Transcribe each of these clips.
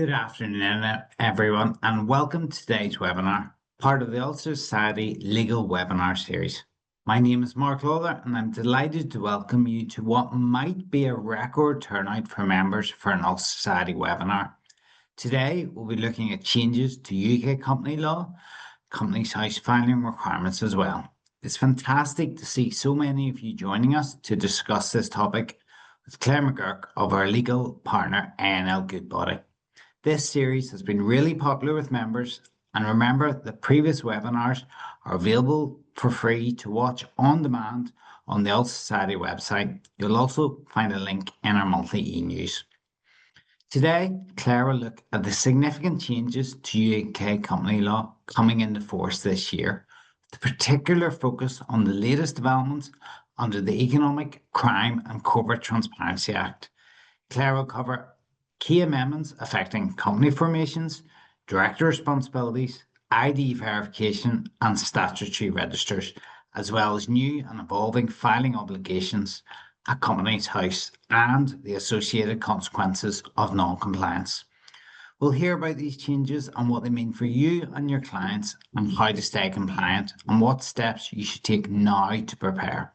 Good afternoon, everyone, and welcome to today's webinar, part of the Ulster Society Legal Webinar Series. My name is Mark Lawler, and I'm delighted to welcome you to what might be a record turnout for members for an Ulster Society webinar. Today, we'll be looking at changes to UK company law, Companies House filing requirements as well. It's fantastic to see so many of you joining us to discuss this topic with Claire McGurk of our legal partner, ANL Goodbody. This series has been really popular with members, and remember that previous webinars are available for free to watch on demand on the Ulster Society website. You'll also find a link in our monthly e-news. Today, Claire will look at the significant changes to UK company law coming into force this year, with a particular focus on the latest developments under the Economic Crime and Corporate Transparency Act. Claire will cover key amendments affecting company formations, director responsibilities, ID verification and statutory registers, as well as new and evolving filing obligations at Companies House and the associated consequences of non-compliance. We'll hear about these changes and what they mean for you and your clients and how to stay compliant and what steps you should take now to prepare.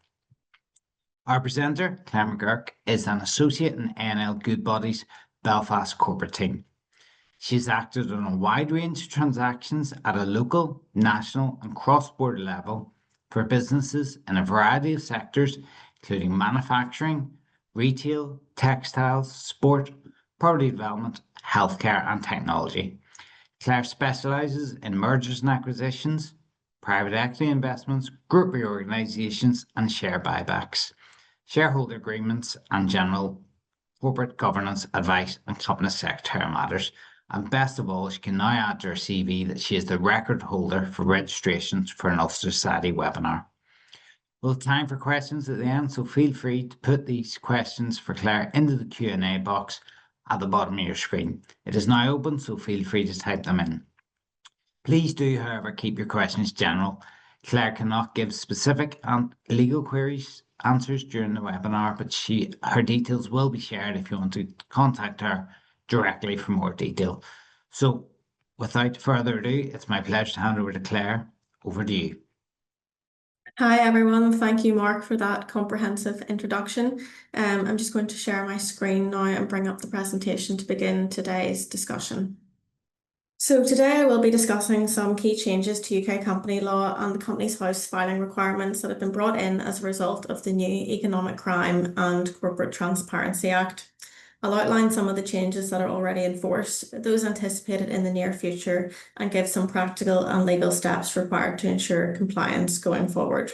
Our presenter, Claire McGurk, is an associate in ANL Goodbody's Belfast corporate team. She's acted on a wide range of transactions at a local, national and cross-border level for businesses in a variety of sectors, including manufacturing, retail, textiles, sport, property development, healthcare and technology. Claire specialises in mergers and acquisitions, private equity investments, group reorganisations and share buybacks, shareholder agreements and general corporate governance advice and company secretarial matters. And best of all, she can now add to her CV that she is the record holder for registrations for an Ulster Society webinar. We'll have time for questions at the end, so feel free to put these questions for Claire into the Q&A box at the bottom of your screen. It is now open, so feel free to type them in. Please do, however, keep your questions general. Claire cannot give specific and legal queries answers during the webinar, but her details will be shared if you want to contact her directly for more detail. So without further ado, it's my pleasure to hand over to Claire. Over to you. Hi everyone, thank you Mark for that comprehensive introduction. I'm just going to share my screen now and bring up the presentation to begin today's discussion. So today I will be discussing some key changes to UK company law and the Companies House filing requirements that have been brought in as a result of the new Economic Crime and Corporate Transparency Act. I'll outline some of the changes that are already in force, those anticipated in the near future, and give some practical and legal steps required to ensure compliance going forward.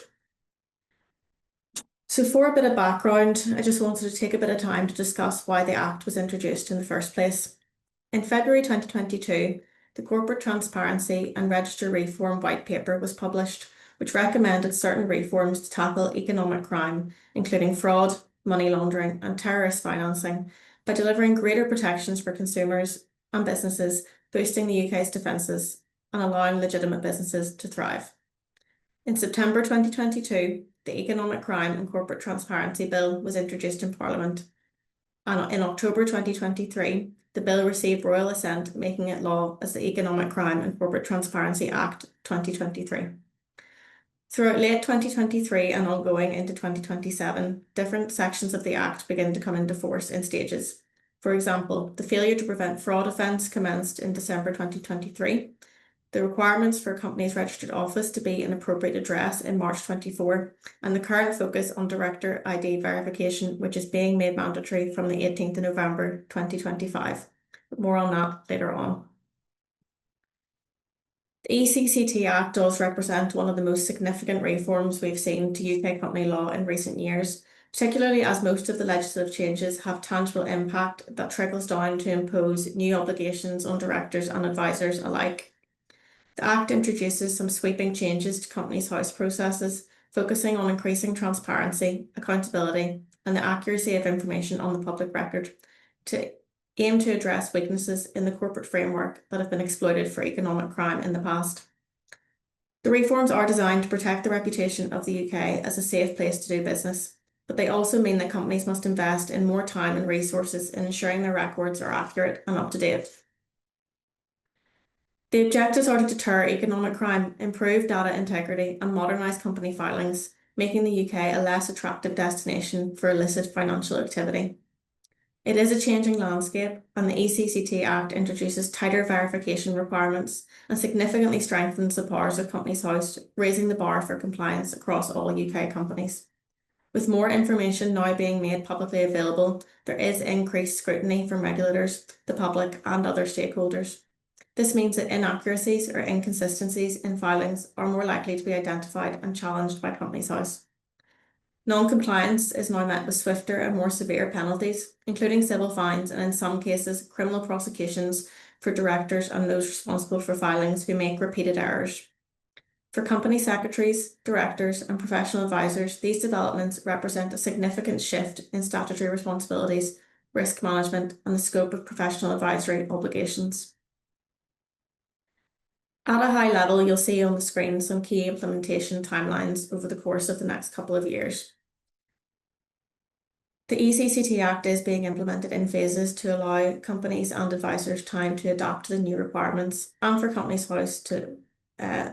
So for a bit of background, I just wanted to take a bit of time to discuss why the Act was introduced in the first place. In February 2022, the Corporate Transparency and Register Reform White Paper was published, which recommended certain reforms to tackle economic crime, including fraud, money laundering and terrorist financing, by delivering greater protections for consumers and businesses, boosting the UK's defences and allowing legitimate businesses to thrive. In September 2022, the Economic Crime and Corporate Transparency Bill was introduced in Parliament, and in October 2023, the bill received royal assent, making it law as the Economic Crime and Corporate Transparency Act 2023. Throughout late 2023 and ongoing into 2027, different sections of the Act begin to come into force in stages. For example, the failure to prevent fraud offence commenced in December 2023, the requirements for a company's registered office to be an appropriate address in March 24, and the current focus on director ID verification, which is being made mandatory from the 18th of November 2025. But more on that later on. The ECCT Act does represent one of the most significant reforms we've seen to UK company law in recent years, particularly as most of the legislative changes have tangible impact that trickles down to impose new obligations on directors and advisors alike. The Act introduces some sweeping changes to Companies House processes, focusing on increasing transparency, accountability, and the accuracy of information on the public record to aim to address weaknesses in the corporate framework that have been exploited for economic crime in the past. The reforms are designed to protect the reputation of the UK as a safe place to do business, but they also mean that companies must invest in more time and resources in ensuring their records are accurate and up to date. The objectives are to deter economic crime, improve data integrity, and modernise company filings, making the UK a less attractive destination for illicit financial activity. It is a changing landscape, and the ECCT Act introduces tighter verification requirements and significantly strengthens the powers of Companies House, raising the bar for compliance across all UK companies. With more information now being made publicly available, there is increased scrutiny from regulators, the public, and other stakeholders. This means that inaccuracies or inconsistencies in filings are more likely to be identified and challenged by Companies House. Non-compliance is now met with swifter and more severe penalties, including civil fines and, in some cases, criminal prosecutions for directors and those responsible for filings who make repeated errors. For company secretaries, directors, and professional advisors, these developments represent a significant shift in statutory responsibilities, risk management, and the scope of professional advisory obligations. At a high level, you'll see on the screen some key implementation timelines over the course of the next couple of years. The ECCT Act is being implemented in phases to allow companies and advisors time to adapt to the new requirements, and for Companies House to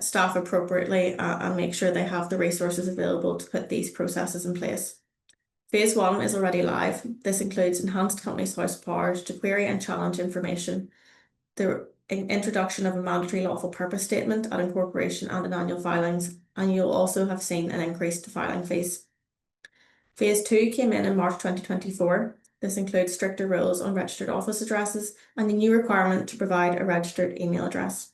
staff appropriately and make sure they have the resources available to put these processes in place. Phase 1 is already live. This includes enhanced Companies House powers to query and challenge information, the introduction of a mandatory lawful purpose statement at incorporation and in annual filings, and you'll also have seen an increase to filing fees. Phase 2 came in March 2024. This includes stricter rules on registered office addresses and the new requirement to provide a registered email address.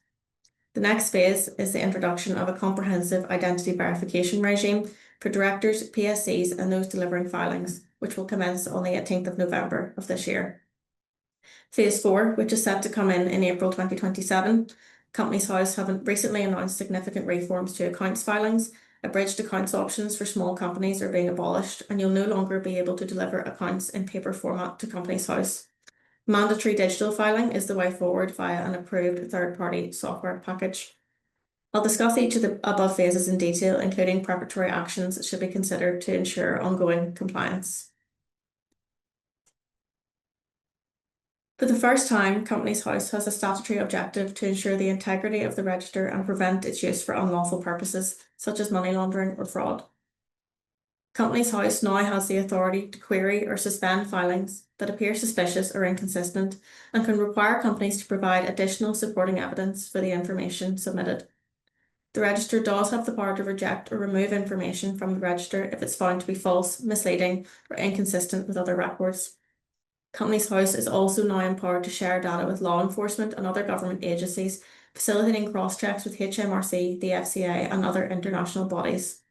The next phase is the introduction of a comprehensive identity verification regime for directors, PSCs, and those delivering filings, which will commence on the 18th of November of this year. Phase 4, which is set to come in April 2027, Companies House have recently announced significant reforms to accounts filings. Abridged accounts options for small companies are being abolished, and you'll no longer be able to deliver accounts in paper format to Companies House. Mandatory digital filing is the way forward via an approved third-party software package. I'll discuss each of the above phases in detail, including preparatory actions that should be considered to ensure ongoing compliance. For the first time, Companies House has a statutory objective to ensure the integrity of the register and prevent its use for unlawful purposes, such as money laundering or fraud. Companies House now has the authority to query or suspend filings that appear suspicious or inconsistent, and can require companies to provide additional supporting evidence for the information submitted. The register does have the power to reject or remove information from the register if it's found to be false, misleading, or inconsistent with other records. Companies House is also now empowered to share data with law enforcement and other government agencies, facilitating cross-checks with HMRC, the FCA, and other international bodies.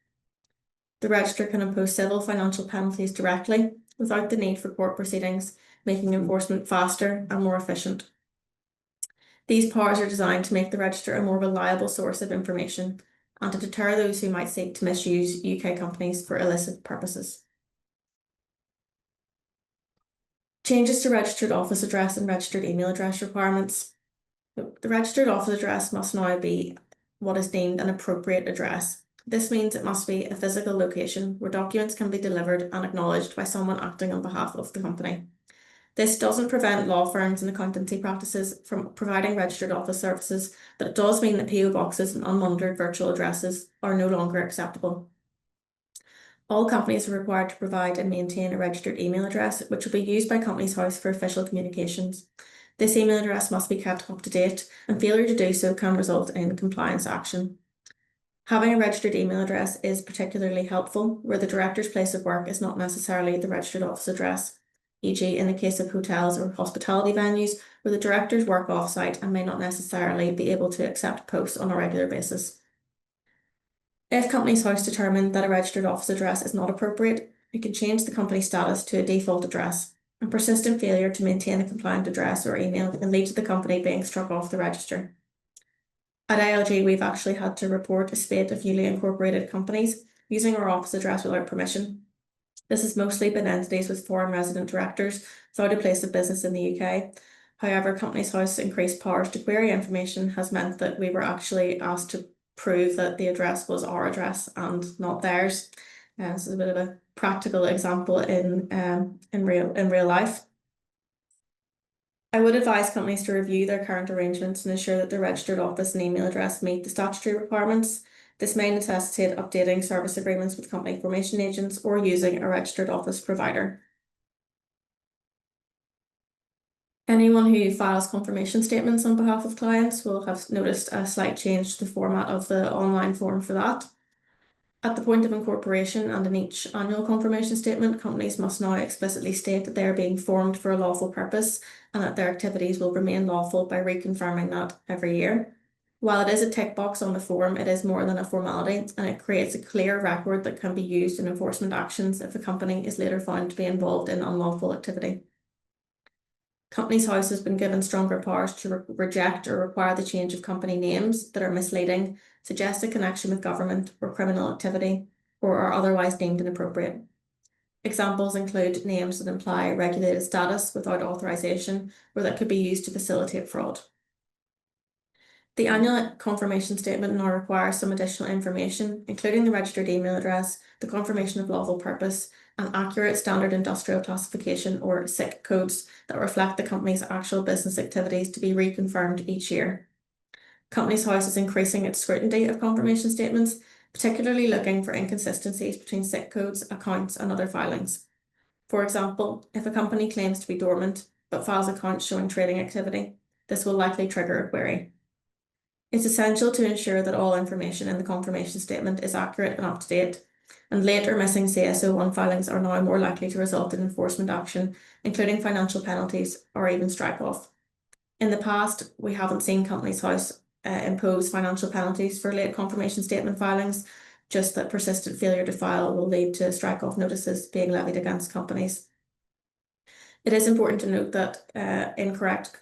The register can impose civil financial penalties directly without the need for court proceedings, making enforcement faster and more efficient. These powers are designed to make the register a more reliable source of information and to deter those who might seek to misuse UK companies for illicit purposes. Changes to registered office address and registered email address requirements. The registered office address must now be what is deemed an appropriate address. This means it must be a physical location where documents can be delivered and acknowledged by someone acting on behalf of the company. This doesn't prevent law firms and accountancy practices from providing registered office services, but it does mean that PO boxes and unmonitored virtual addresses are no longer acceptable. All companies are required to provide and maintain a registered email address, which will be used by Companies House for official communications. This email address must be kept up to date, and failure to do so can result in compliance action. Having a registered email address is particularly helpful where the director's place of work is not necessarily the registered office address, e.g. in the case of hotels or hospitality venues where the directors work off-site and may not necessarily be able to accept posts on a regular basis. If Companies House determine that a registered office address is not appropriate, it can change the company status to a default address, and persistent failure to maintain a compliant address or email can lead to the company being struck off the register. At ALG, we've actually had to report a spate of newly incorporated companies using our office address without permission. This has mostly been entities with foreign resident directors without a place of business in the UK. However, Companies House increased powers to query information has meant that we were actually asked to prove that the address was our address and not theirs. This is a bit of a practical example in real life. I would advise companies to review their current arrangements and ensure that the registered office and email address meet the statutory requirements. This may necessitate updating service agreements with company formation agents or using a registered office provider. Anyone who files confirmation statements on behalf of clients will have noticed a slight change to the format of the online form for that. At the point of incorporation and in each annual confirmation statement, companies must now explicitly state that they are being formed for a lawful purpose and that their activities will remain lawful by reconfirming that every year. While it is a tick box on the form, it is more than a formality, and it creates a clear record that can be used in enforcement actions if a company is later found to be involved in unlawful activity. Companies House has been given stronger powers to reject or require the change of company names that are misleading, suggest a connection with government or criminal activity, or are otherwise deemed inappropriate. Examples include names that imply regulated status without authorization or that could be used to facilitate fraud. The annual confirmation statement now requires some additional information, including the registered email address, the confirmation of lawful purpose, and accurate standard industrial classification or SIC codes that reflect the company's actual business activities to be reconfirmed each year. Companies House is increasing its scrutiny of confirmation statements, particularly looking for inconsistencies between SIC codes, accounts, and other filings. For example, if a company claims to be dormant but files accounts showing trading activity, this will likely trigger a query. It's essential to ensure that all information in the confirmation statement is accurate and up to date, and late or missing CSO1 filings are now more likely to result in enforcement action, including financial penalties or even strike-off. In the past, we haven't seen Companies House impose financial penalties for late confirmation statement filings, just that persistent failure to file will lead to strike-off notices being levied against companies. It is important to note that incorrect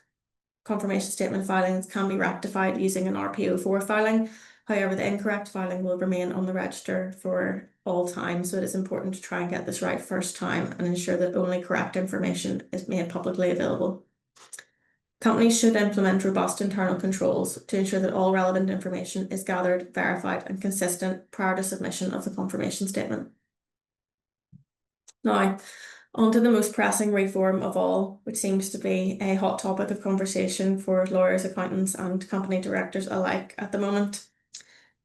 confirmation statement filings can be rectified using an RPO4 filing. However, the incorrect filing will remain on the register for all time, so it is important to try and get this right first time and ensure that only correct information is made publicly available. Companies should implement robust internal controls to ensure that all relevant information is gathered, verified, and consistent prior to submission of the confirmation statement. Now, on to the most pressing reform of all, which seems to be a hot topic of conversation for lawyers, accountants, and company directors alike at the moment.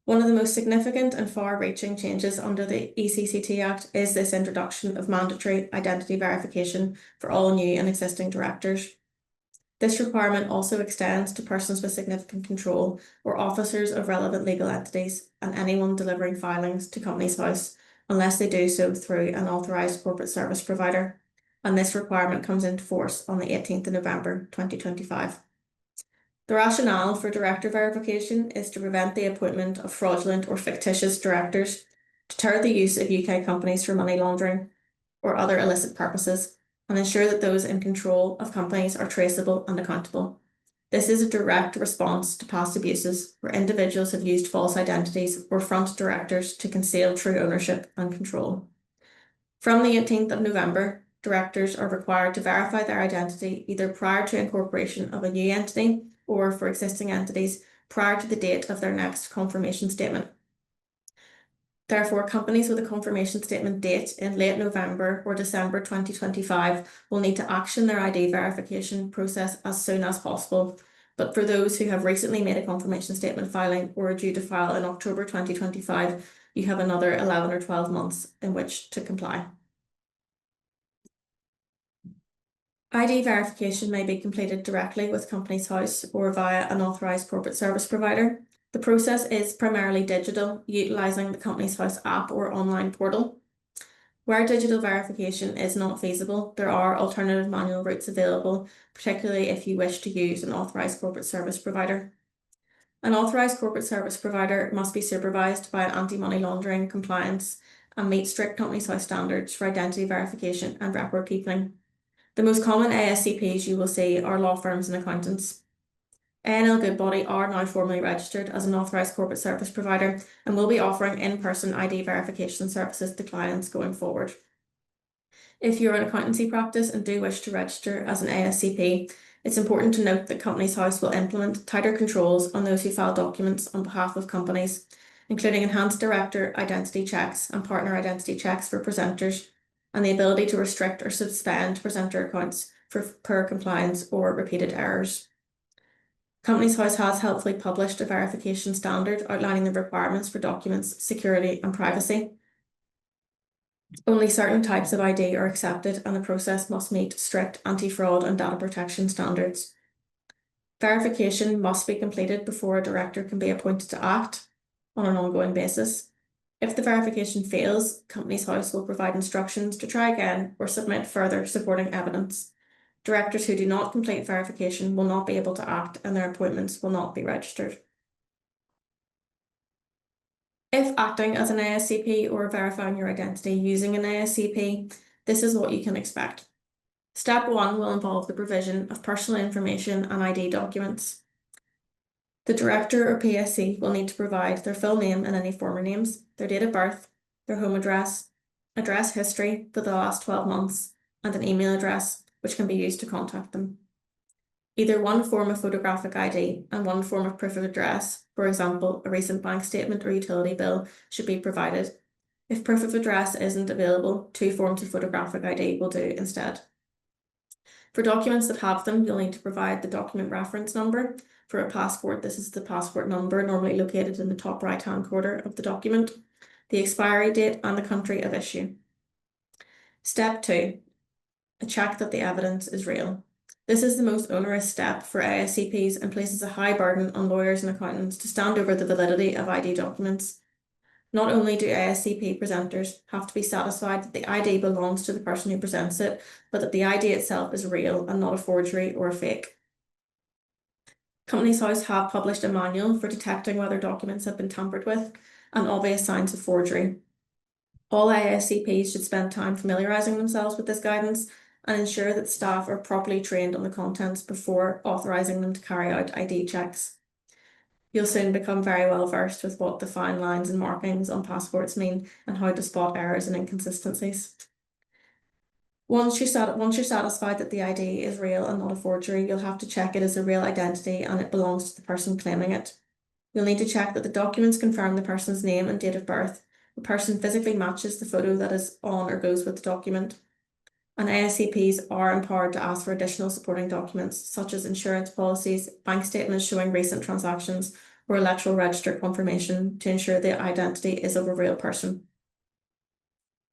One of the most significant and far-reaching changes under the ECCT Act is this introduction of mandatory identity verification for all new and existing directors. This requirement also extends to persons with significant control or officers of relevant legal entities and anyone delivering filings to Companies House, unless they do so through an authorised corporate service provider, and this requirement comes into force on the 18th of November 2025. The rationale for director verification is to prevent the appointment of fraudulent or fictitious directors, deter the use of UK companies for money laundering or other illicit purposes, and ensure that those in control of companies are traceable and accountable. This is a direct response to past abuses where individuals have used false identities or front directors to conceal true ownership and control. From the 18th of November, directors are required to verify their identity either prior to incorporation of a new entity or for existing entities prior to the date of their next confirmation statement. Therefore, companies with a confirmation statement date in late November or December 2025 will need to action their ID verification process as soon as possible. But for those who have recently made a confirmation statement filing or are due to file in October 2025, you have another 11 or 12 months in which to comply. ID verification may be completed directly with Companies House or via an authorised corporate service provider. The process is primarily digital, utilising the Companies House app or online portal. Where digital verification is not feasible, there are alternative manual routes available, particularly if you wish to use an authorised corporate service provider. An authorised corporate service provider must be supervised by an anti-money laundering compliance and meet strict Companies House standards for identity verification and record keeping. The most common ASCPs you will see are law firms and accountants. A&L Goodbody are now formally registered as an authorised corporate service provider and will be offering in-person ID verification services to clients going forward. If you're an accountancy practice and do wish to register as an ASCP, it's important to note that Companies House will implement tighter controls on those who file documents on behalf of companies, including enhanced director identity checks and partner identity checks for presenters, and the ability to restrict or suspend presenter accounts for poor compliance or repeated errors. Companies House has helpfully published a verification standard outlining the requirements for documents, security and privacy. Only certain types of ID are accepted and the process must meet strict anti-fraud and data protection standards. Verification must be completed before a director can be appointed to act on an ongoing basis. If the verification fails, Companies House will provide instructions to try again or submit further supporting evidence. Directors who do not complete verification will not be able to act and their appointments will not be registered. If acting as an ASCP or verifying your identity using an ASCP, this is what you can expect. Step 1 will involve the provision of personal information and ID documents. The director or PSC will need to provide their full name and any former names, their date of birth, their home address, address history for the last 12 months, and an email address which can be used to contact them. Either one form of photographic ID and one form of proof of address, for example, a recent bank statement or utility bill, should be provided. If proof of address isn't available, 2 forms of photographic ID will do instead. For documents that have them, you'll need to provide the document reference number. For a passport, this is the passport number, normally located in the top right-hand corner of the document, the expiry date and the country of issue. Step 2. A check that the evidence is real. This is the most onerous step for ASCPs and places a high burden on lawyers and accountants to stand over the validity of ID documents. Not only do ASCP presenters have to be satisfied that the ID belongs to the person who presents it, but that the ID itself is real and not a forgery or a fake. Companies House have published a manual for detecting whether documents have been tampered with and obvious signs of forgery. All ASCPs should spend time familiarising themselves with this guidance and ensure that staff are properly trained on the contents before authorising them to carry out ID checks. You'll soon become very well versed with what the fine lines and markings on passports mean and how to spot errors and inconsistencies. Once you're satisfied that the ID is real and not a forgery, you'll have to check it as a real identity and it belongs to the person claiming it. You'll need to check that the documents confirm the person's name and date of birth. The person physically matches the photo that is on or goes with the document. And ASCPs are empowered to ask for additional supporting documents, such as insurance policies, bank statements showing recent transactions, or electoral register confirmation to ensure the identity is of a real person.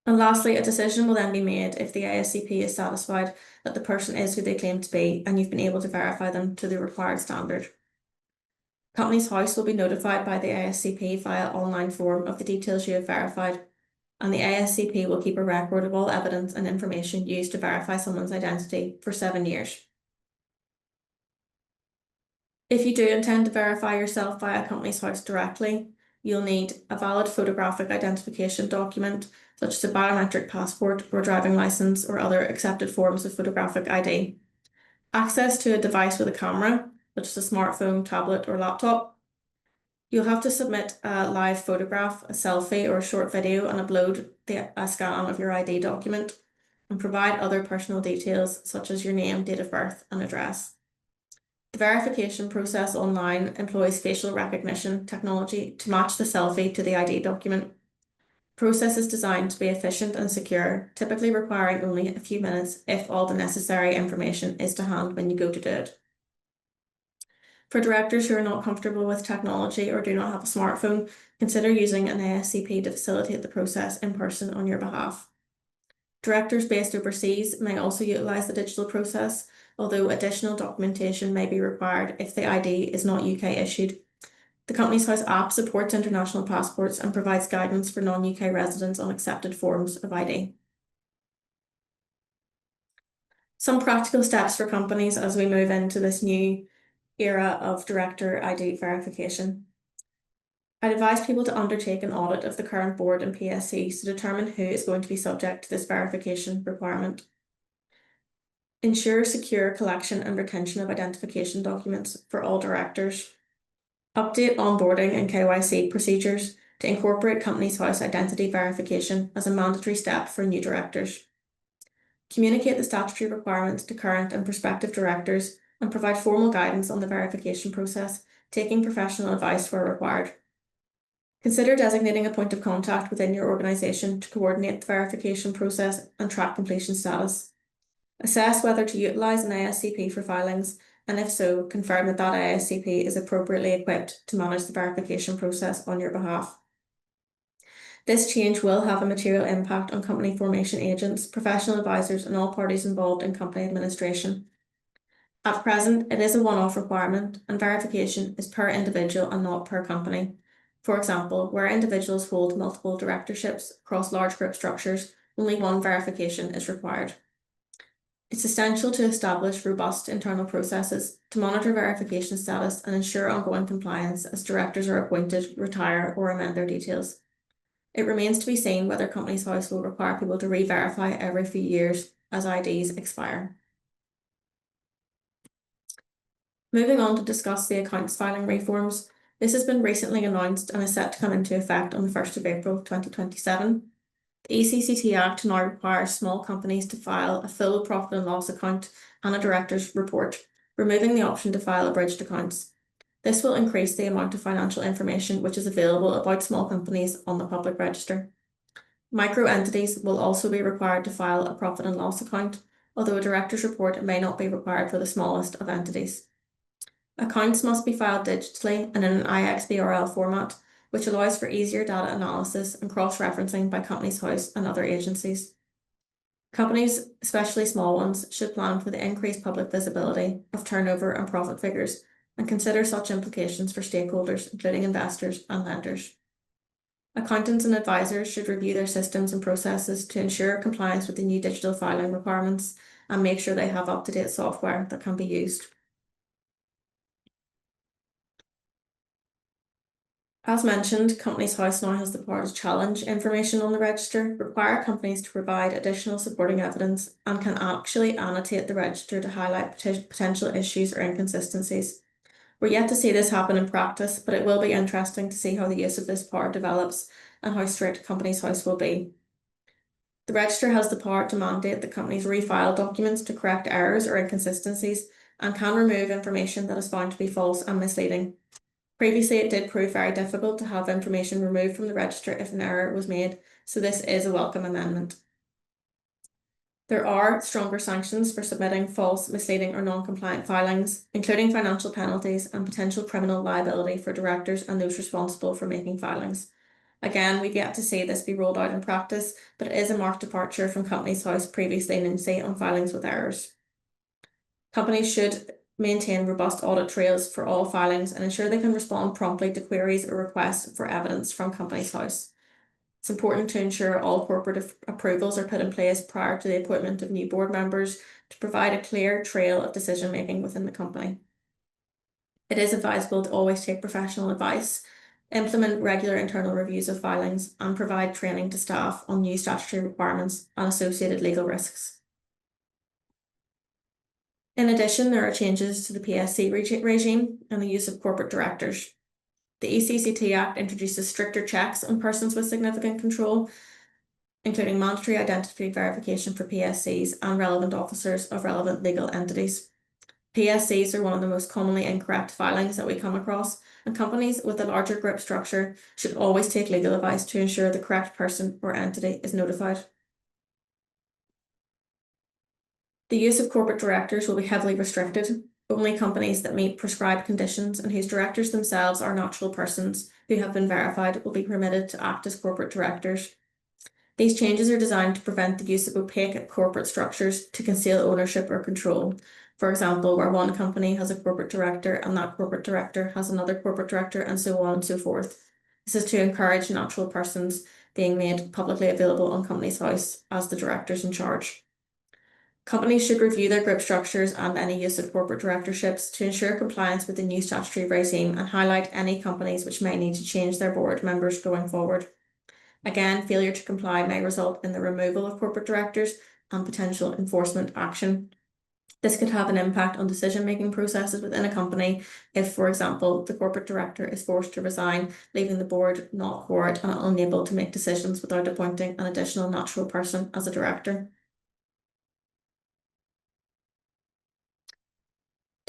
And lastly, a decision will then be made if the ASCP is satisfied that the person is who they claim to be and you've been able to verify them to the required standard. Companies House will be notified by the ASCP via online form of the details you have verified, and the ASCP will keep a record of all evidence and information used to verify someone's identity for 7 years. If you do intend to verify yourself via Companies House directly, you'll need a valid photographic identification document, such as a biometric passport or driving licence or other accepted forms of photographic ID, access to a device with a camera, such as a smartphone, tablet or laptop. You'll have to submit a live photograph, a selfie or a short video and upload a scan of your ID document and provide other personal details such as your name, date of birth and address. The verification process online employs facial recognition technology to match the selfie to the ID document. The process is designed to be efficient and secure, typically requiring only a few minutes if all the necessary information is to hand when you go to do it. For directors who are not comfortable with technology or do not have a smartphone, consider using an ASCP to facilitate the process in person on your behalf. Directors based overseas may also utilise the digital process, although additional documentation may be required if the ID is not UK issued. The Companies House app supports international passports and provides guidance for non-UK residents on accepted forms of ID. Some practical steps for companies as we move into this new era of director ID verification. I'd advise people to undertake an audit of the current board and PSCs to determine who is going to be subject to this verification requirement. Ensure secure collection and retention of identification documents for all directors. Update onboarding and KYC procedures to incorporate Companies House identity verification as a mandatory step for new directors. Communicate the statutory requirements to current and prospective directors and provide formal guidance on the verification process, taking professional advice where required. Consider designating a point of contact within your organisation to coordinate the verification process and track completion status. Assess whether to utilise an ASCP for filings, and if so, confirm that that ASCP is appropriately equipped to manage the verification process on your behalf. This change will have a material impact on company formation agents, professional advisors, and all parties involved in company administration. At present, it is a one-off requirement, and verification is per individual and not per company. For example, where individuals hold multiple directorships across large group structures, only one verification is required. It's essential to establish robust internal processes to monitor verification status and ensure ongoing compliance as directors are appointed, retire, or amend their details. It remains to be seen whether Companies House will require people to re-verify every few years as IDs expire. Moving on to discuss the accounts filing reforms, this has been recently announced and is set to come into effect on the 1st of April 2027. The ECCT Act now requires small companies to file a full profit and loss account and a director's report, removing the option to file abridged accounts. This will increase the amount of financial information which is available about small companies on the public register. Micro entities will also be required to file a profit and loss account, although a director's report may not be required for the smallest of entities. Accounts must be filed digitally and in an IXBRL format, which allows for easier data analysis and cross-referencing by Companies House and other agencies. Companies, especially small ones, should plan for the increased public visibility of turnover and profit figures and consider such implications for stakeholders, including investors and lenders. Accountants and advisors should review their systems and processes to ensure compliance with the new digital filing requirements and make sure they have up-to-date software that can be used. As mentioned, Companies House now has the power to challenge information on the register, require companies to provide additional supporting evidence, and can actually annotate the register to highlight potential issues or inconsistencies. We're yet to see this happen in practice, but it will be interesting to see how the use of this power develops and how strict Companies House will be. The register has the power to mandate that companies refile documents to correct errors or inconsistencies and can remove information that is found to be false and misleading. Previously, it did prove very difficult to have information removed from the register if an error was made, so this is a welcome amendment. There are stronger sanctions for submitting false, misleading, or non-compliant filings, including financial penalties and potential criminal liability for directors and those responsible for making filings. Again, we've yet to see this be rolled out in practice, but it is a marked departure from Companies House previous leniency on filings with errors. Companies should maintain robust audit trails for all filings and ensure they can respond promptly to queries or requests for evidence from Companies House. It's important to ensure all corporate approvals are put in place prior to the appointment of new board members to provide a clear trail of decision-making within the company. It is advisable to always take professional advice, implement regular internal reviews of filings, and provide training to staff on new statutory requirements and associated legal risks. In addition, there are changes to the PSC regime and the use of corporate directors. The ECCT Act introduces stricter checks on persons with significant control, including mandatory identity verification for PSCs and relevant officers of relevant legal entities. PSCs are one of the most commonly incorrect filings that we come across, and companies with a larger group structure should always take legal advice to ensure the correct person or entity is notified. The use of corporate directors will be heavily restricted. Only companies that meet prescribed conditions and whose directors themselves are natural persons who have been verified will be permitted to act as corporate directors. These changes are designed to prevent the use of opaque corporate structures to conceal ownership or control. For example, where one company has a corporate director and that corporate director has another corporate director, and so on and so forth. This is to encourage natural persons being made publicly available on Companies House as the directors in charge. Companies should review their group structures and any use of corporate directorships to ensure compliance with the new statutory regime and highlight any companies which may need to change their board members going forward. Again, failure to comply may result in the removal of corporate directors and potential enforcement action. This could have an impact on decision-making processes within a company if, for example, the corporate director is forced to resign, leaving the board not quorate and unable to make decisions without appointing an additional natural person as a director.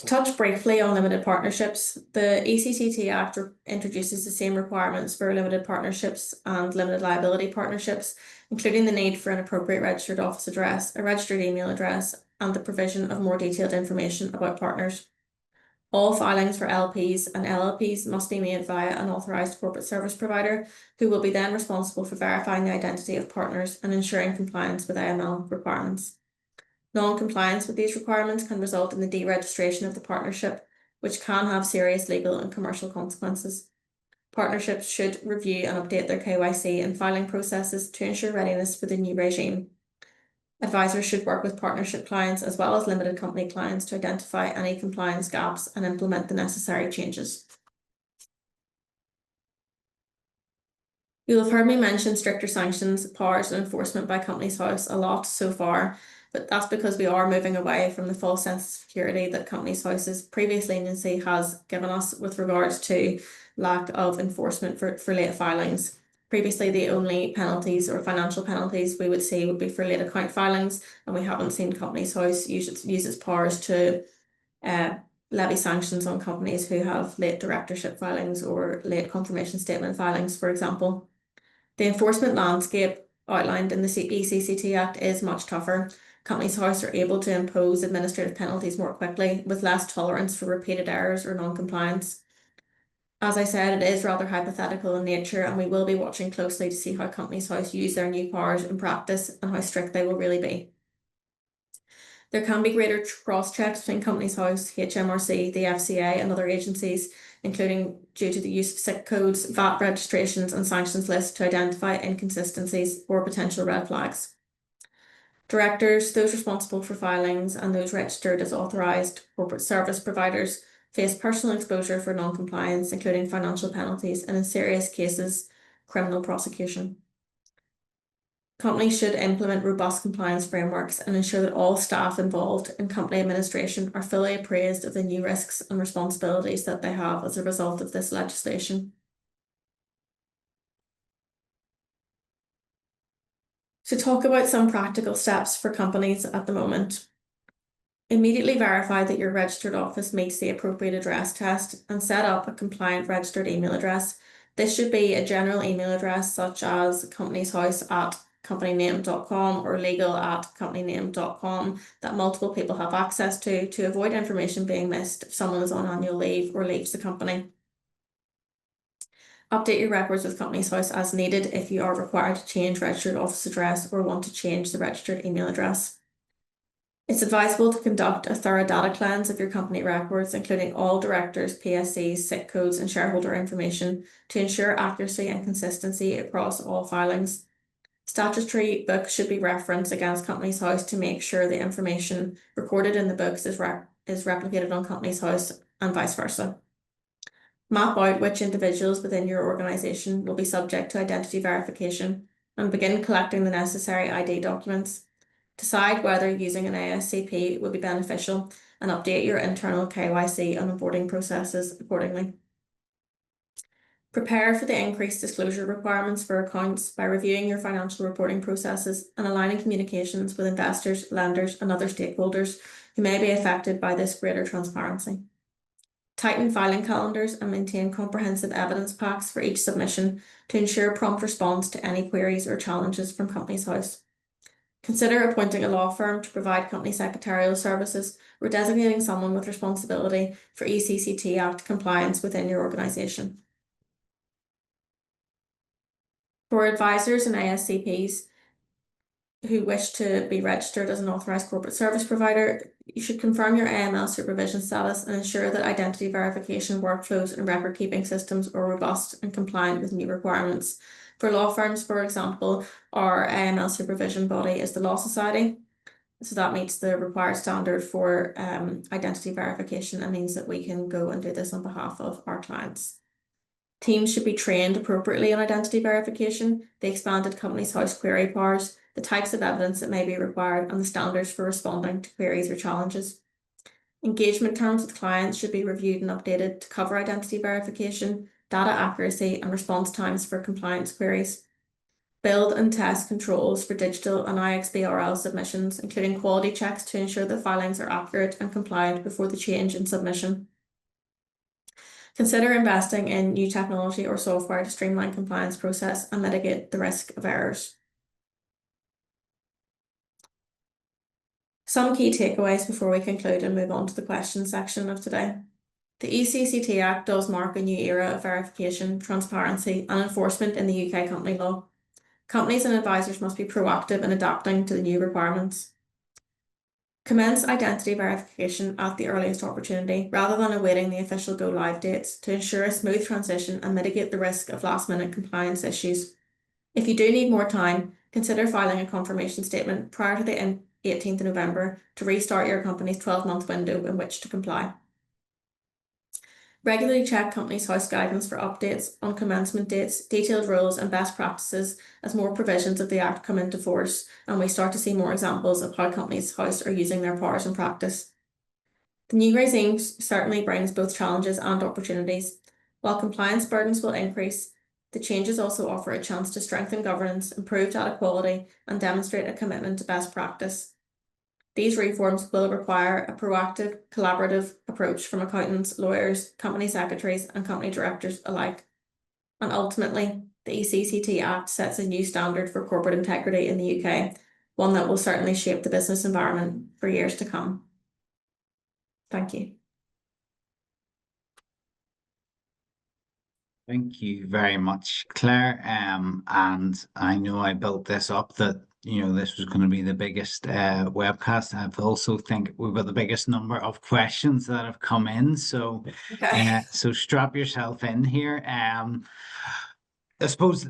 To touch briefly on limited partnerships, the ECCT Act introduces the same requirements for limited partnerships and limited liability partnerships, including the need for an appropriate registered office address, a registered email address, and the provision of more detailed information about partners. All filings for LPs and LLPs must be made via an authorised corporate service provider, who will be then responsible for verifying the identity of partners and ensuring compliance with AML requirements. Non-compliance with these requirements can result in the deregistration of the partnership, which can have serious legal and commercial consequences. Partnerships should review and update their KYC and filing processes to ensure readiness for the new regime. Advisors should work with partnership clients as well as limited company clients to identify any compliance gaps and implement the necessary changes. You'll have heard me mention stricter sanctions, powers and enforcement by Companies House a lot so far, but that's because we are moving away from the false sense of security that Companies House's previous leniency has given us with regards to lack of enforcement for late filings. Previously, the only penalties or financial penalties we would see would be for late account filings, and we haven't seen Companies House use its powers to levy sanctions on companies who have late directorship filings or late confirmation statement filings, for example. The enforcement landscape outlined in the ECCT Act is much tougher. Companies House are able to impose administrative penalties more quickly, with less tolerance for repeated errors or non-compliance. As I said, it is rather hypothetical in nature, and we will be watching closely to see how Companies House use their new powers in practice and how strict they will really be. There can be greater cross-checks between Companies House, HMRC, the FCA and other agencies, including due to the use of SIC codes, VAT registrations and sanctions lists to identify inconsistencies or potential red flags. Directors, those responsible for filings and those registered as authorised corporate service providers face personal exposure for non-compliance, including financial penalties and, in serious cases, criminal prosecution. Companies should implement robust compliance frameworks and ensure that all staff involved in company administration are fully appraised of the new risks and responsibilities that they have as a result of this legislation. To talk about some practical steps for companies at the moment. Immediately verify that your registered office meets the appropriate address test and set up a compliant registered email address. This should be a general email address such as companieshouse@companyname.com or legal@companyname.com that multiple people have access to avoid information being missed if someone is on annual leave or leaves the company. Update your records with Companies House as needed if you are required to change registered office address or want to change the registered email address. It's advisable to conduct a thorough data cleanse of your company records, including all directors, PSCs, SIC codes and shareholder information to ensure accuracy and consistency across all filings. Statutory books should be referenced against Companies House to make sure the information recorded in the books is replicated on Companies House and vice versa. Map out which individuals within your organisation will be subject to identity verification and begin collecting the necessary ID documents. Decide whether using an ASCP will be beneficial and update your internal KYC and onboarding processes accordingly. Prepare for the increased disclosure requirements for accounts by reviewing your financial reporting processes and aligning communications with investors, lenders and other stakeholders who may be affected by this greater transparency. Tighten filing calendars and maintain comprehensive evidence packs for each submission to ensure prompt response to any queries or challenges from Companies House. Consider appointing a law firm to provide company secretarial services or designating someone with responsibility for ECCT Act compliance within your organisation. For advisors and ASCPs who wish to be registered as an authorised corporate service provider, you should confirm your AML supervision status and ensure that identity verification workflows and record keeping systems are robust and compliant with new requirements. For law firms, for example, our AML supervision body is the Law Society. So that meets the required standard for identity verification and means that we can go and do this on behalf of our clients. Teams should be trained appropriately on identity verification, the expanded Companies House query powers, the types of evidence that may be required, and the standards for responding to queries or challenges. Engagement terms with clients should be reviewed and updated to cover identity verification, data accuracy, and response times for compliance queries. Build and test controls for digital and IXBRL submissions, including quality checks to ensure that filings are accurate and compliant before the change in submission. Consider investing in new technology or software to streamline compliance process and mitigate the risk of errors. Some key takeaways before we conclude and move on to the questions section of today. The ECCT Act does mark a new era of verification, transparency, and enforcement in the UK company law. Companies and advisors must be proactive in adapting to the new requirements. Commence identity verification at the earliest opportunity, rather than awaiting the official go-live dates, to ensure a smooth transition and mitigate the risk of last-minute compliance issues. If you do need more time, consider filing a confirmation statement prior to the 18th of November to restart your company's 12-month window in which to comply. Regularly check Companies House guidance for updates on commencement dates, detailed rules and best practices as more provisions of the Act come into force and we start to see more examples of how Companies House are using their powers in practice. The new regime certainly brings both challenges and opportunities. While compliance burdens will increase, the changes also offer a chance to strengthen governance, improve data quality, and demonstrate a commitment to best practice. These reforms will require a proactive, collaborative approach from accountants, lawyers, company secretaries, and company directors alike. And ultimately, the ECCT Act sets a new standard for corporate integrity in the UK, one that will certainly shape the business environment for years to come. Thank you. Thank you very much, Claire. And I know I built this up that this was going to be the biggest webcast. I also think we've got the biggest number of questions that have come in. So, so strap yourself in here. I suppose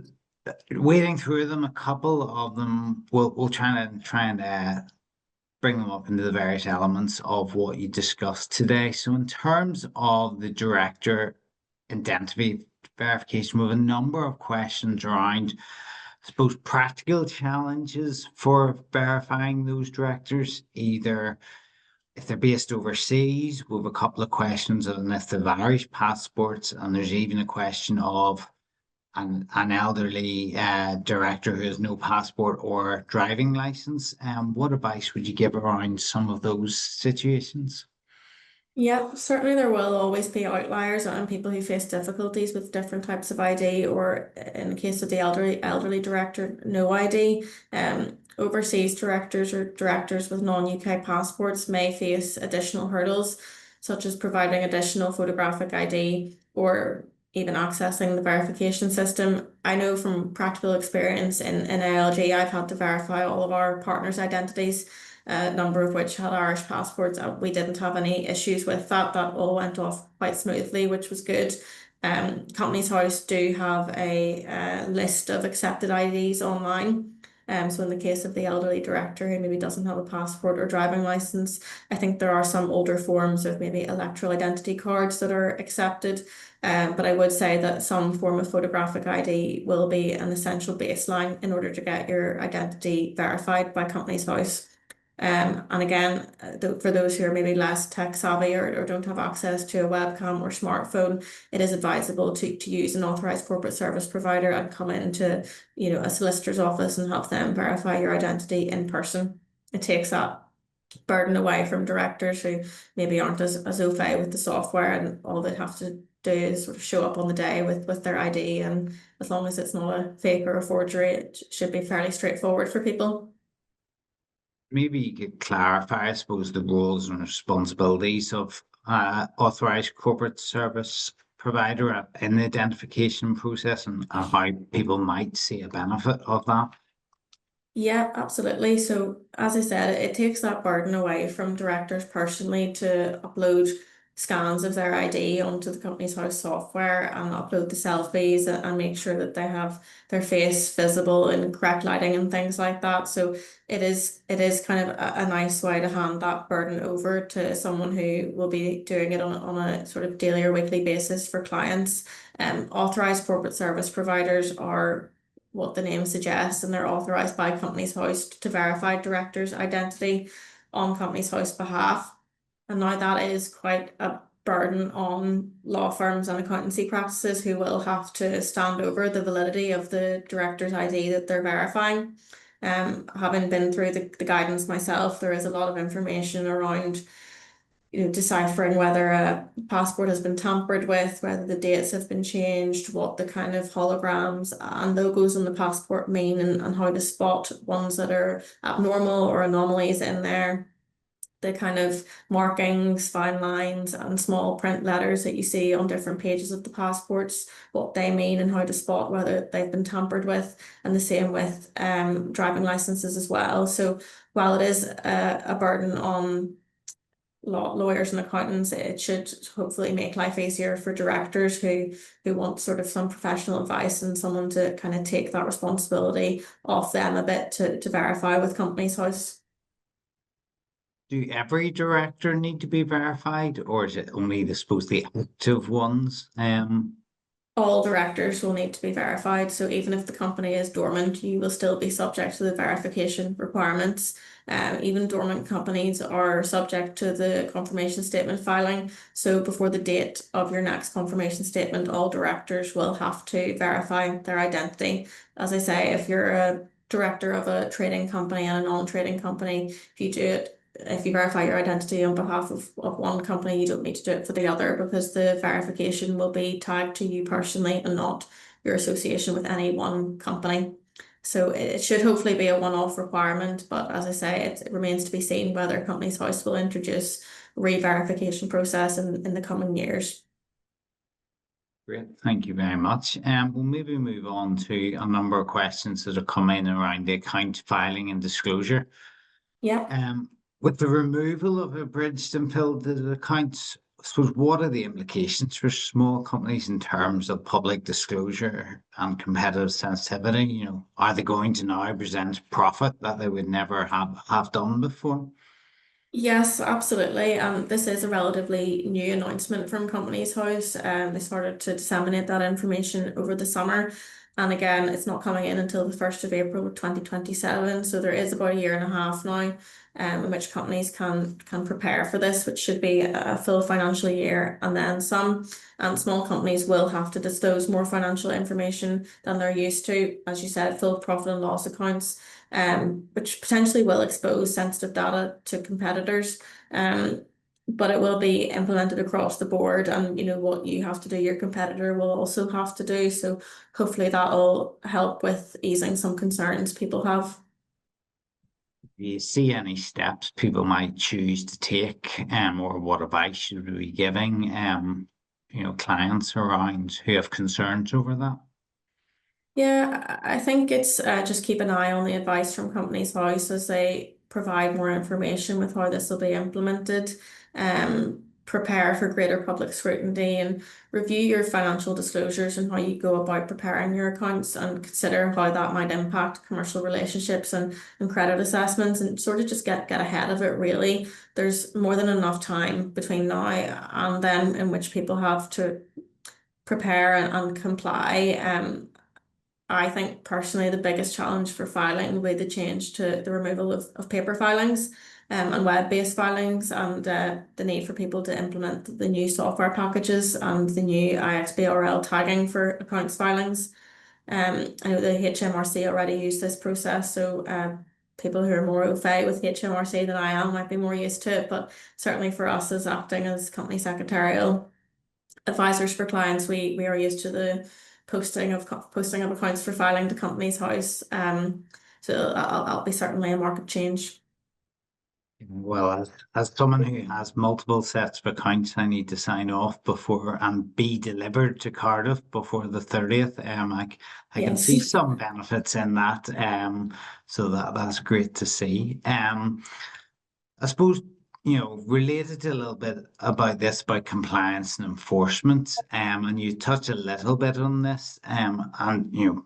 wading through them, a couple of them, we'll try and bring them up into the various elements of what you discussed today. So, in terms of the director identity verification, we have a number of questions around, I suppose, practical challenges for verifying those directors, either if they're based overseas. We have a couple of questions on if they have Irish passports, and there's even a question of an elderly director who has no passport or driving license. What advice would you give around some of those situations? Yeah, certainly there will always be outliers and people who face difficulties with different types of ID, or in the case of the elderly director, no ID. Overseas directors or directors with non-UK passports may face additional hurdles, such as providing additional photographic ID or even accessing the verification system. I know from practical experience in ALG, I've had to verify all of our partners' identities, a number of which had Irish passports. We didn't have any issues with that. That all went off quite smoothly, which was good. Companies House do have a list of accepted IDs online. So in the case of the elderly director who maybe doesn't have a passport or driving license, I think there are some older forms of maybe electoral identity cards that are accepted. But I would say that some form of photographic ID will be an essential baseline in order to get your identity verified by Companies House. And again, for those who are maybe less tech savvy or don't have access to a webcam or smartphone, it is advisable to use an authorised corporate service provider and come into a solicitor's office and have them verify your identity in person. It takes that burden away from directors who maybe aren't as au fait with the software, and all they have to do is sort of show up on the day with their ID, and as long as it's not a fake or a forgery, it should be fairly straightforward for people. Maybe you could clarify, I suppose, the roles and responsibilities of authorised corporate service provider in the identification process, and how people might see a benefit of that. Yeah, absolutely. So as I said, it takes that burden away from directors personally to upload scans of their ID onto the Companies House software and upload the selfies and make sure that they have their face visible in correct lighting and things like that. So it is kind of a nice way to hand that burden over to someone who will be doing it on a sort of daily or weekly basis for clients. Authorised corporate service providers are what the name suggests, and they're authorised by Companies House to verify directors' identity on Companies House behalf. And now that is quite a burden on law firms and accountancy practices who will have to stand over the validity of the director's ID that they're verifying. Having been through the guidance myself, there is a lot of information around deciphering whether a passport has been tampered with, whether the dates have been changed, what the kind of holograms and logos on the passport mean, and how to spot ones that are abnormal or anomalies in there. the kind of markings, fine lines, and small print letters that you see on different pages of the passports, what they mean and how to spot whether they've been tampered with, and the same with driving licenses as well. So while it is a burden on lawyers and accountants, it should hopefully make life easier for directors who want sort of some professional advice and someone to kind of take that responsibility off them a bit to verify with Companies House. Do every director need to be verified, or is it only the active ones? All directors will need to be verified. So even if the company is dormant, you will still be subject to the verification requirements. Even dormant companies are subject to the confirmation statement filing. So before the date of your next confirmation statement, all directors will have to verify their identity. As I say, if you're a director of a trading company and a non-trading company, if you verify your identity on behalf of one company, you don't need to do it for the other, because the verification will be tagged to you personally and not your association with any one company. So it should hopefully be a one-off requirement, but as I say, it remains to be seen whether Companies House will introduce a re-verification process in the coming years. Great, thank you very much. We'll maybe move on to a number of questions that are coming around the account filing and disclosure. Yeah. With the removal of abridged and filtered accounts, I suppose, what are the implications for small companies in terms of public disclosure and competitive sensitivity? You know, are they going to now present profit that they would never have done before? Yes, absolutely. This is a relatively new announcement from Companies House. They started to disseminate that information over the summer. And again, it's not coming in until the 1st of April of 2027. So there is about a year and a half now in which companies can prepare for this, which should be a full financial year and then some. And small companies will have to disclose more financial information than they're used to. As you said, full profit and loss accounts, which potentially will expose sensitive data to competitors. But it will be implemented across the board, and you know what you have to do, your competitor will also have to do. So hopefully that will help with easing some concerns people have. Do you see any steps people might choose to take, or what advice should we be giving, clients around who have concerns over that? Yeah, I think it's just keep an eye on the advice from Companies House as they provide more information with how this will be implemented. Prepare for greater public scrutiny and review your financial disclosures and how you go about preparing your accounts, and consider how that might impact commercial relationships and credit assessments, and sort of just get ahead of it really. There's more than enough time between now and then in which people have to prepare and comply. I think personally the biggest challenge for filing will be the change to the removal of paper filings and web-based filings, and the need for people to implement the new software packages and the new IXBRL tagging for accounts filings. I know the HMRC already use this process, so people who are more au fait with HMRC than I am might be more used to it, but certainly for us as acting as company secretarial advisors for clients, we are used to the posting of accounts for filing to Companies House. So that'll be certainly a market change. Well, as someone who has multiple sets of accounts, I need to sign off before and be delivered to Cardiff before the 30th. I can Yes. see some benefits in that. So that's great to see. I suppose, related a little bit about this, about compliance and enforcement, and you touch a little bit on this, and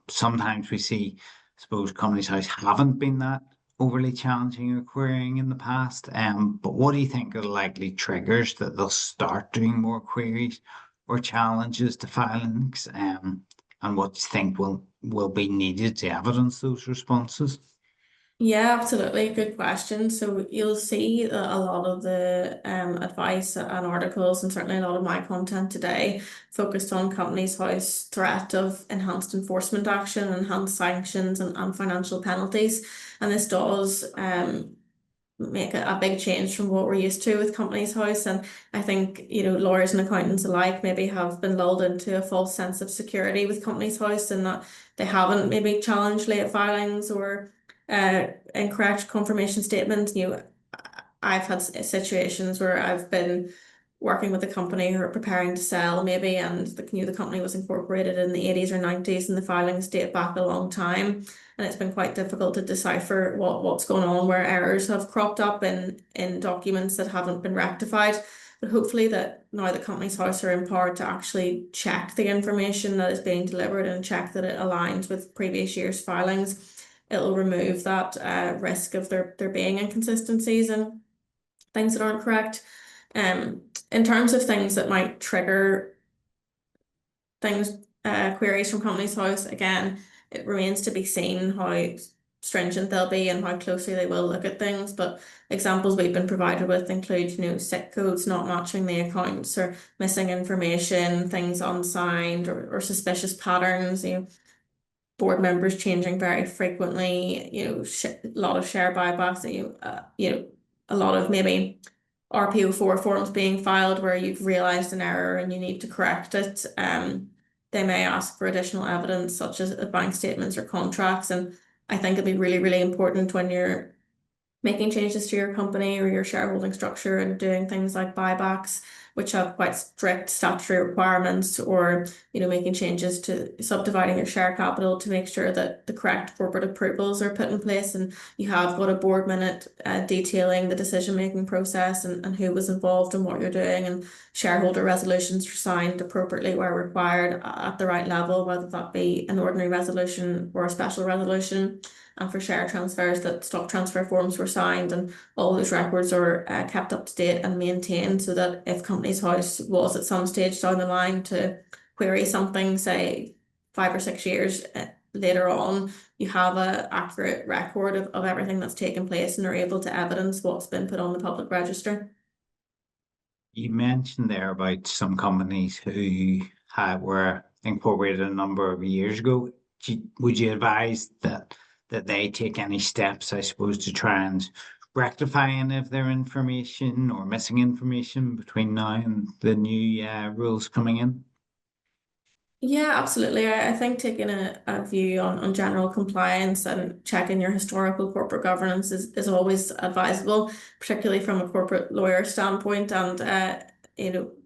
sometimes we see, I suppose, Companies House haven't been that overly challenging or querying in the past, but what do you think are the likely triggers that they'll start doing more queries or challenges to filings, and what do you think will be needed to evidence those responses? Yeah, absolutely. Good question. So you'll see that a lot of the advice and articles, and certainly a lot of my content today, focused on Companies House threat of enhanced enforcement action, enhanced sanctions, and financial penalties. And this does make a big change from what we're used to with Companies House. And I think, lawyers and accountants alike maybe have been lulled into a false sense of security with Companies House, and that they haven't maybe challenged late filings or incorrect confirmation statements. I've had situations where I've been working with a company who are preparing to sell maybe, and the company was incorporated in the 80s or 90s and the filings date back a long time. And it's been quite difficult to decipher what's going on, where errors have cropped up in documents that haven't been rectified. But hopefully that now the Companies House are empowered to actually check the information that is being delivered and check that it aligns with previous year's filings. It'll remove that risk of there being inconsistencies and things that aren't correct. In terms of things that might trigger things, queries from Companies House, again, it remains to be seen how stringent they'll be and how closely they will look at things. But examples we've been provided with include, SIC codes not matching the accounts or missing information, things unsigned or suspicious patterns, board members changing very frequently, a lot of share buybacks, a lot of maybe RPO4 forms being filed where you've realised an error and you need to correct it. They may ask for additional evidence such as bank statements or contracts. And I think it'd be really, really important when you're making changes to your company or your shareholding structure and doing things like buybacks, which have quite strict statutory requirements, or making changes to subdividing your share capital, to make sure that the correct corporate approvals are put in place and you have got a board minute detailing the decision-making process and who was involved and what you're doing, and shareholder resolutions are signed appropriately where required at the right level, whether that be an ordinary resolution or a special resolution. And for share transfers, that stock transfer forms were signed and all those records are kept up to date and maintained, so that if Companies House was at some stage down the line to query something, say 5 or 6 years later on, you have an accurate record of everything that's taken place and are able to evidence what's been put on the public register. You mentioned there about some companies who were incorporated a number of years ago. Would you advise that they take any steps, I suppose, to try and rectify any of their information or missing information between now and the new rules coming in? Yeah, absolutely. I think taking a view on general compliance and checking your historical corporate governance is always advisable, particularly from a corporate lawyer standpoint, and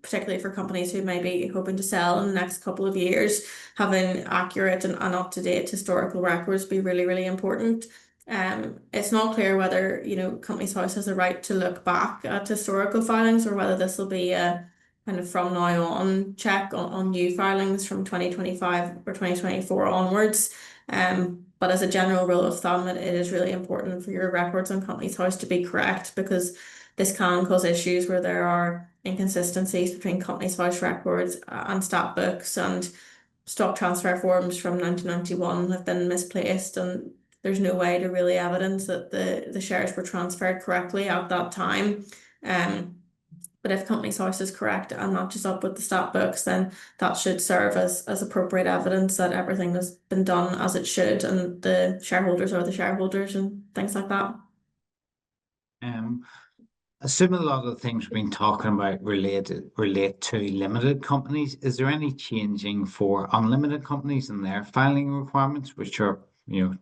particularly for companies who may be hoping to sell in the next couple of years. Having accurate and up-to-date historical records be really, really important. It's not clear whether Companies House has a right to look back at historical filings, or whether this will be a kind of from now on check on new filings from 2025 or 2024 onwards. But as a general rule of thumb, it is really important for your records on Companies House to be correct, because this can cause issues where there are inconsistencies between Companies House records and stat books, and stock transfer forms from 1991 have been misplaced, and there's no way to really evidence that the shares were transferred correctly at that time. But if Companies House is correct and matches up with the stat books, then that should serve as appropriate evidence that everything has been done as it should, and the shareholders are the shareholders and things like that. Assuming a lot of the things we've been talking about relate to limited companies, is there any changing for unlimited companies and their filing requirements, which are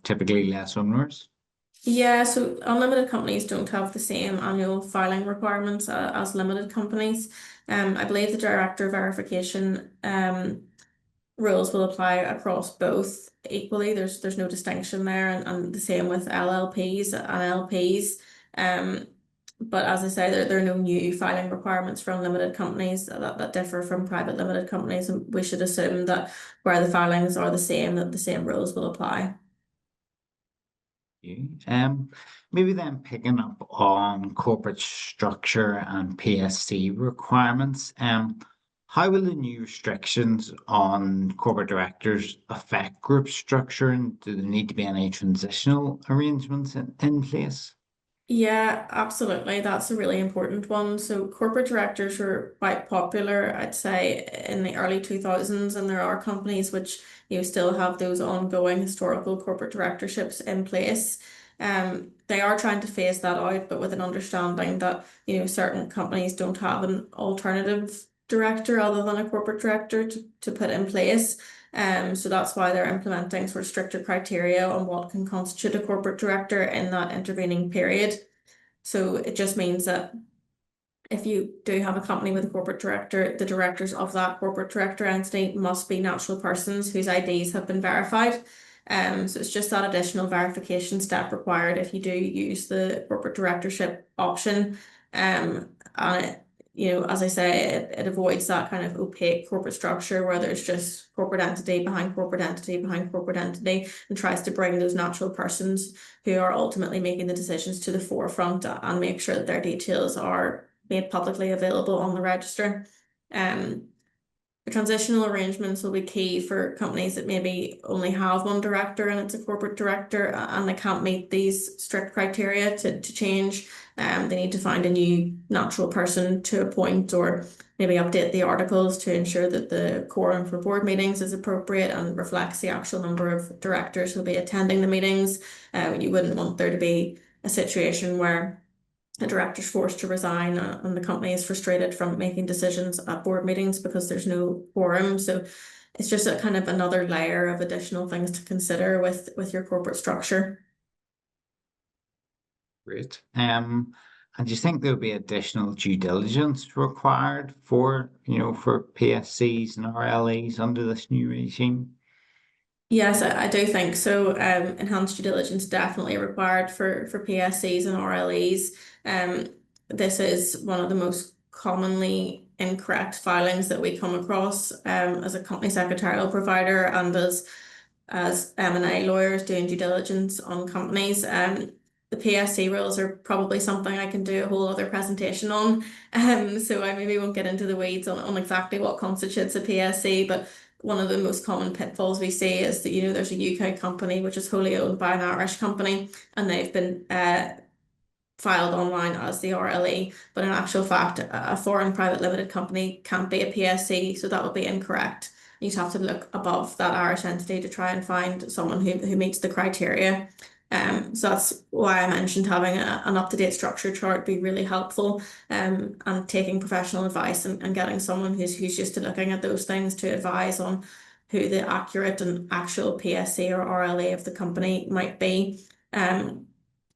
typically less onerous? Yeah, so unlimited companies don't have the same annual filing requirements as limited companies. I believe the director verification rules will apply across both equally. There's no distinction there, and the same with LLPs and LPs. But as I say, there are no new filing requirements for unlimited companies that differ from private limited companies, and we should assume that where the filings are the same, that the same rules will apply. Maybe then picking up on corporate structure and PSC requirements. How will the new restrictions on corporate directors affect group structure, and do there need to be any transitional arrangements in place? Yeah, absolutely. That's a really important one. So corporate directors were quite popular, I'd say, in the early 2000s, and there are companies which still have those ongoing historical corporate directorships in place. They are trying to phase that out, but with an understanding that certain companies don't have an alternative director other than a corporate director to put in place. So that's why they're implementing sort of stricter criteria on what can constitute a corporate director in that intervening period. So it just means that if you do have a company with a corporate director, the directors of that corporate director entity must be natural persons whose IDs have been verified. So it's just that additional verification step required if you do use the corporate directorship option. And it, as I say, it avoids that kind of opaque corporate structure where there's just corporate entity behind corporate entity behind corporate entity, and tries to bring those natural persons who are ultimately making the decisions to the forefront and make sure that their details are made publicly available on the register. The transitional arrangements will be key for companies that maybe only have one director and it's a corporate director and they can't meet these strict criteria to change. They need to find a new natural person to appoint or maybe update the articles to ensure that the quorum for board meetings is appropriate and reflects the actual number of directors who'll be attending the meetings. You wouldn't want there to be a situation where a director's forced to resign and the company is frustrated from making decisions at board meetings because there's no quorum. So it's just a kind of another layer of additional things to consider with your corporate structure. Great. And do you think there'll be additional due diligence required for, for PSCs and RLEs under this new regime? Yes, I do think so. Enhanced due diligence definitely required for PSCs and RLEs. This is one of the most commonly incorrect filings that we come across as a company secretarial provider and as M&A lawyers doing due diligence on companies. The PSC rules are probably something I can do a whole other presentation on. So I maybe won't get into the weeds on exactly what constitutes a PSC, but one of the most common pitfalls we see is that, there's a UK company which is wholly owned by an Irish company and they've been filed online as the RLE, but in actual fact, a foreign private limited company can't be a PSC, so that would be incorrect. You'd have to look above that Irish entity to try and find someone who meets the criteria. So that's why I mentioned having an up-to-date structure chart be really helpful, and taking professional advice and getting someone who's used to looking at those things to advise on who the accurate and actual PSC or RLA of the company might be.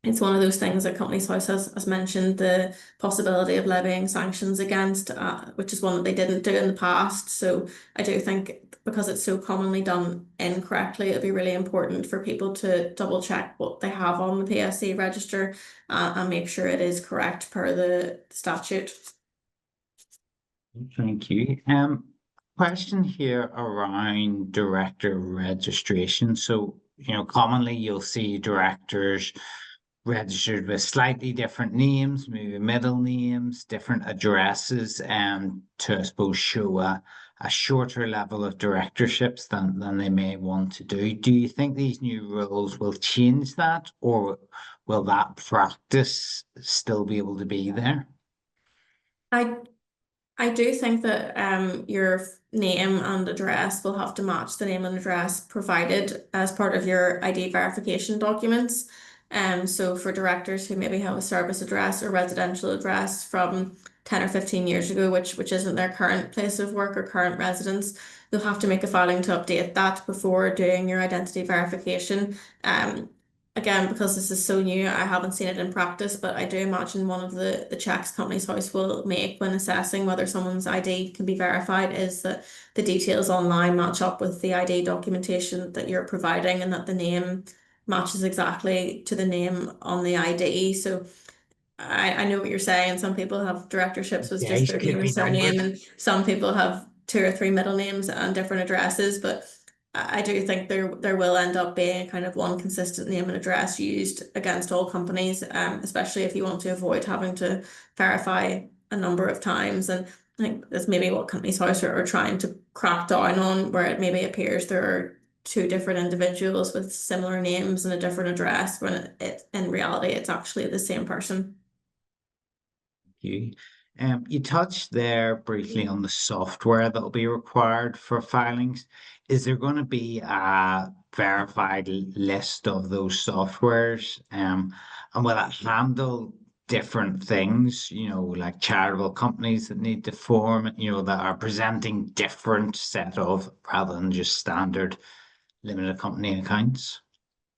It's one of those things that Companies House has mentioned the possibility of levying sanctions against, which is one that they didn't do in the past. So I do think because it's so commonly done incorrectly, it'll be really important for people to double check what they have on the PSC register and make sure it is correct per the statute. Thank you. Question here around director registration. So, commonly you'll see directors registered with slightly different names, maybe middle names, different addresses, to, I suppose, show a shorter level of directorships than they may want to do. Do you think these new rules will change that, or will that practice still be able to be there? I do think that your name and address will have to match the name and address provided as part of your ID verification documents. So for directors who maybe have a service address or residential address from 10 or 15 years ago, which isn't their current place of work or current residence, you'll have to make a filing to update that before doing your identity verification. Again, because this is so new, I haven't seen it in practice, but I do imagine one of the checks Companies House will make when assessing whether someone's ID can be verified is that the details online match up with the ID documentation that you're providing and that the name matches exactly to the name on the ID. So I know what you're saying. Some people have directorships with just their name and surname, and some people have 2 or 3 middle names and different addresses, but I do think there will end up being kind of one consistent name and address used against all companies, especially if you want to avoid having to verify a number of times. And I think that's maybe what Companies House are trying to crack down on, where it maybe appears there are 2 different individuals with similar names and a different address when it in reality it's actually the same person. You touched there briefly on the software that will be required for filings. Is there going to be a verified list of those softwares? And will it handle different things, like charitable companies that need to form, that are presenting different set of rather than just standard limited company accounts?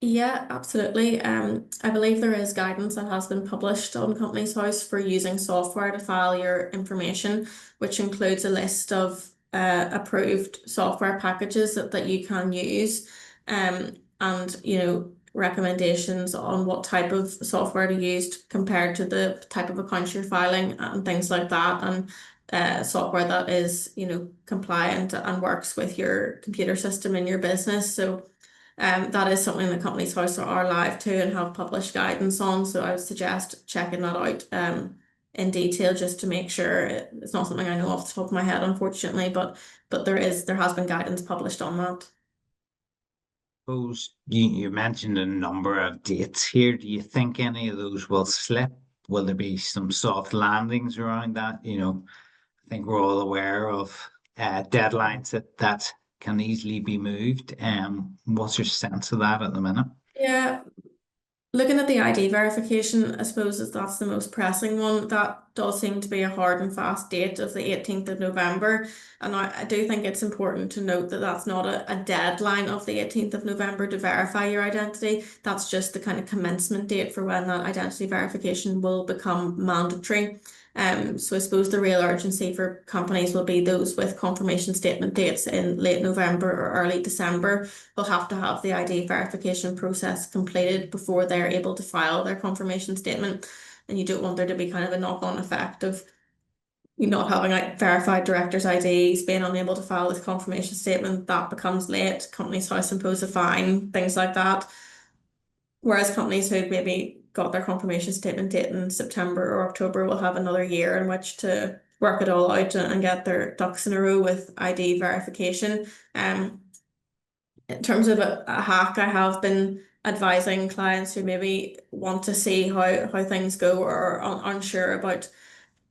Yeah, absolutely. I believe there is guidance that has been published on Companies House for using software to file your information, which includes a list of approved software packages that you can use, and recommendations on what type of software to use compared to the type of accounts you're filing and things like that, and software that is compliant and works with your computer system in your business. So. That is something that Companies House are live to and have published guidance on. So I would suggest checking that out in detail just to make sure. It's not something I know off the top of my head, unfortunately, but there has been guidance published on that. Suppose you mentioned a number of dates here. Do you think any of those will slip? Will there be some soft landings around that? I think we're all aware of deadlines that can easily be moved. What's your sense of that at the minute? Yeah, looking at the ID verification, I suppose that's the most pressing one. That does seem to be a hard and fast date of the 18th of November. And I do think it's important to note that that's not a deadline of the 18th of November to verify your identity. That's just the kind of commencement date for when that identity verification will become mandatory. So I suppose the real urgency for companies will be those with confirmation statement dates in late November or early December will have to have the ID verification process completed before they're able to file their confirmation statement. And you don't want there to be kind of a knock-on effect of you not having like verified director's IDs, being unable to file this confirmation statement, that becomes late, Companies House impose a fine, things like that. Whereas companies who maybe got their confirmation statement date in September or October will have another year in which to work it all out and get their ducks in a row with ID verification. In terms of a hack, I have been advising clients who maybe want to see how things go or are unsure about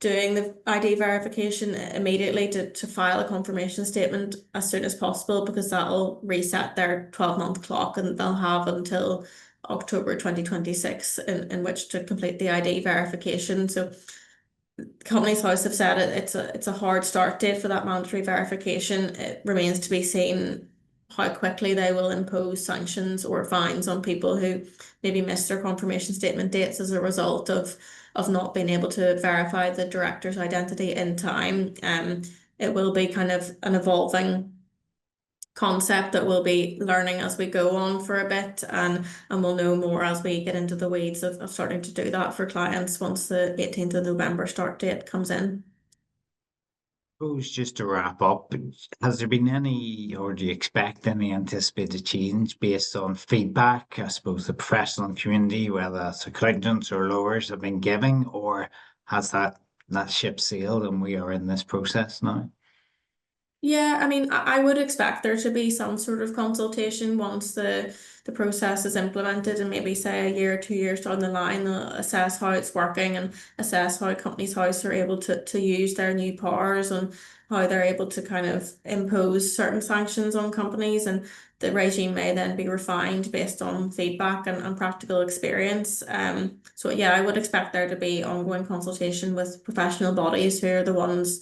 doing the ID verification immediately to file a confirmation statement as soon as possible because that'll reset their 12-month clock and they'll have until October 2026 in which to complete the ID verification. So Companies House have said it's a hard start date for that mandatory verification. It remains to be seen how quickly they will impose sanctions or fines on people who maybe missed their confirmation statement dates as a result of not being able to verify the director's identity in time. It will be kind of an evolving concept that we'll be learning as we go on for a bit, and we'll know more as we get into the weeds of starting to do that for clients once the 18th of November start date comes in. Suppose just to wrap up, has there been any, or do you expect any anticipated change based on feedback? I suppose the professional community, whether it's accountants or lawyers, have been giving, or has that ship sailed and we are in this process now? Yeah, I mean, I would expect there to be some sort of consultation once the process is implemented, and maybe say a year or 2 years down the line, they'll assess how it's working and assess how Companies House are able to use their new powers and how they're able to kind of impose certain sanctions on companies. And the regime may then be refined based on feedback and practical experience. So yeah, I would expect there to be ongoing consultation with professional bodies who are the ones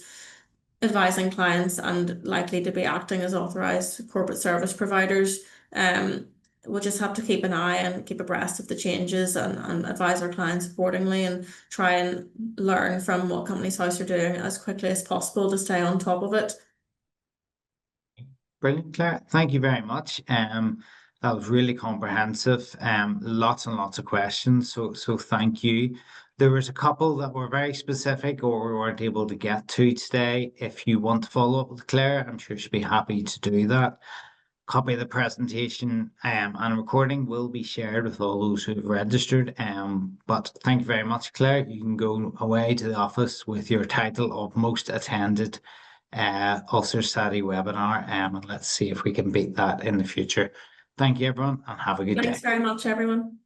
advising clients and likely to be acting as authorized corporate service providers. We'll just have to keep an eye and keep abreast of the changes and advise our clients accordingly and try and learn from what Companies House are doing as quickly as possible to stay on top of it. Brilliant, Claire. Thank you very much. That was really comprehensive. Lots and lots of questions. So thank you. There was a couple that were very specific or we weren't able to get to today. If you want to follow up with Claire, I'm sure she'll be happy to do that. Copy of the presentation and recording will be shared with all those who have registered. But thank you very much, Claire. You can go away to the office with your title of most attended Ulster Society webinar, and let's see if we can beat that in the future. Thank you, everyone, and have a good day. Thanks very much, everyone.